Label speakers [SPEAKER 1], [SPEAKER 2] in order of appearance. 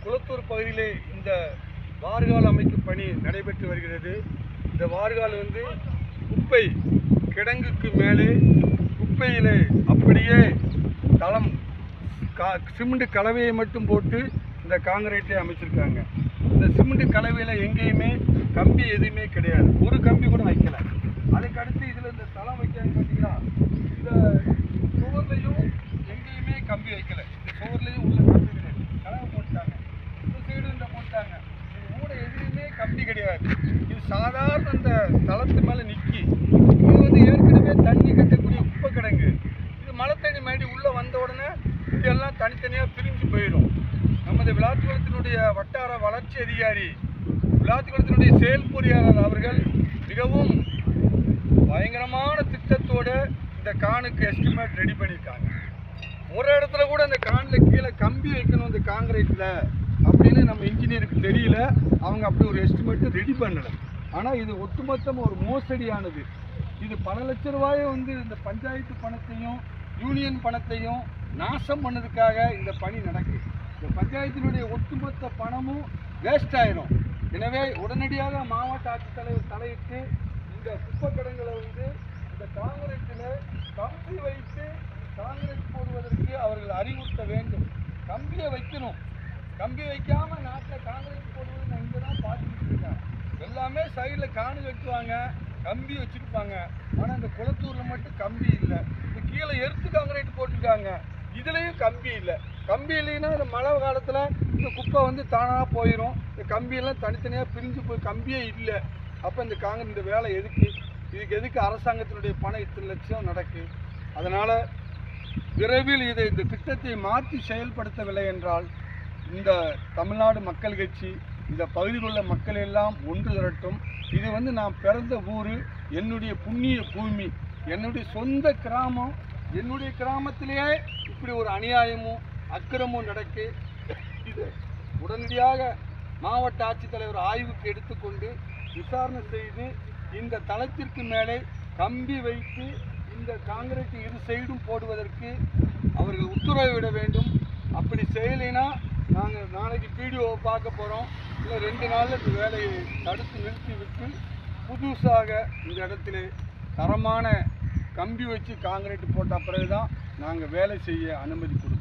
[SPEAKER 1] குளத்தூர் பகுதியிலே இந்த வார்கால் அமைக்கும் பணி நடைபெற்று வருகிறது. இந்த வார்கால் குப்பை கிடங்குக்கு மேலே குப்பையிலே அப்படியே தளம் சிமெண்ட் கலவையை மட்டும் போட்டு இந்த காங்கிரீட்டை அமைச்சிருக்காங்க. இந்த சிமெண்ட் கலவையில் எங்கேயுமே கம்பி எதுவுமே கிடையாது, ஒரு கம்பி கூட வைக்கல. அதுக்கடுத்து இதில் இந்த தளம் வைக்காங்க பார்த்தீங்களா, இந்த சுவர்லையும் எங்கேயுமே கம்பி வைக்கல. இந்த சுவர்லையும் உள்ள கம்பி கிடையாது, கலவை போட்டாங்க. இந்த சைடு இந்த போட்டாங்க, இது கூட எதுவுமே கம்பி கிடையாது. இது சாதாரண இந்த தளத்து மேலே நிற்கி. இது ஏற்கனவே தண்ணி கட்டக்கூடிய குப்பை கிடங்கு. இது மழை தண்ணி மாடி உள்ளே வந்த உடனே இதெல்லாம் தனித்தனியாக பிரிஞ்சு போயிடும். நமது விளாத்திக்குளத்தினுடைய வட்டார வளர்ச்சி அதிகாரி, விளாத்திக்குளத்தினுடைய செயல் பொறியாளர் அவர்கள் மிகவும் பயங்கரமான திட்டத்தோடு இந்த கானுக்கு எஸ்டிமேட் ரெடி பண்ணியிருக்காங்க. ஒரு இடத்துல கூட இந்த கானில் கீழே கம்பி வைக்கணும் இந்த காங்கிரீட்டில் அப்படின்னு நம்ம இன்ஜினியருக்கு தெரியல. அவங்க அப்படி ஒரு எஸ்டிமேட்டு ரெடி பண்ணலை. ஆனால் இது ஒட்டுமொத்தமாக ஒரு மோசடியானது. இது பல லட்ச ரூபாயை இந்த பஞ்சாயத்து பணத்தையும் யூனியன் பணத்தையும் நாசம் பண்ணதுக்காக இந்த பணி நடக்குது. இந்த பஞ்சாயத்தினுடைய ஒட்டுமொத்த பணமும் வேஸ்ட் ஆயிரும். எனவே உடனடியாக மாவட்ட ஆட்சித்தலைவர் தலையிட்டு இந்த குப்பை கிடங்களை இந்த காங்கிரீட்டில் கம்பி வைத்து காங்கிரீட் போடுவதற்கு அவர்கள் அறிவுறுத்த வேண்டும். கம்பியை வைக்கணும். கம்பி வைக்காமல் நாட்டில் காங்கிரீட் போடுவது நான் இங்கே தான் பார்த்துக்கிட்டு இருக்கேன். எல்லாமே சைடில் காணு கட்டுவாங்க, கம்பி வச்சுருப்பாங்க. ஆனால் இந்த குளத்தூரில் மட்டும் கம்பி இல்லை. இந்த கீழே எர்த்து காங்கிரீட் போட்டிருக்காங்க, இதுலேயும் கம்பி இல்லை. கம்பி இல்லைன்னா இந்த மழை காலத்தில் இந்த குப்பை தானாக போயிடும். இந்த கம்பியெல்லாம் தனித்தனியாக பிரிஞ்சு போய் கம்பியே இல்லை. அப்போ இந்த வேலை எதுக்கு? இதுக்கு எதுக்கு அரசாங்கத்தினுடைய பணம் இத்தனை லட்சம் நடக்குது? அதனால் விரைவில் இந்த திட்டத்தை மாற்றி செயல்படுத்தவில்லை என்றால் இந்த தமிழ்நாடு மக்கள் கட்சி இந்த பகுதியில் உள்ள மக்கள் எல்லாம் ஒன்று திரட்டும். இது நான் பிறந்த ஊர், என்னுடைய புண்ணிய பூமி, என்னுடைய சொந்த கிராமம். என்னுடைய கிராமத்திலேயே இப்படி ஒரு அநியாயமும் அக்கிரமும் நடக்கு. இது உடனடியாக மாவட்ட ஆட்சித்தலைவர் ஆய்வுக்கு எடுத்துக்கொண்டு விசாரணை செய்து இந்த தளத்திற்கு மேலே கம்பி வைத்து இந்த காங்கிரீட் இரு சைடும் போடுவதற்கு அவர்கள் உத்தரவிட வேண்டும். அப்படி செய்யலைன்னா நாங்கள் நாளைக்கு வீடியோவை பார்க்க போகிறோம். இல்லை 2 நாளில் இந்த வேலையை தடுத்து நிறுத்திவிட்டு புதுசாக இந்த இடத்துல தரமான கம்பி வச்சு காங்கிரீட் போட்ட பிறகு தான் நாங்கள் வேலை செய்ய அனுமதி கொடுப்போம்.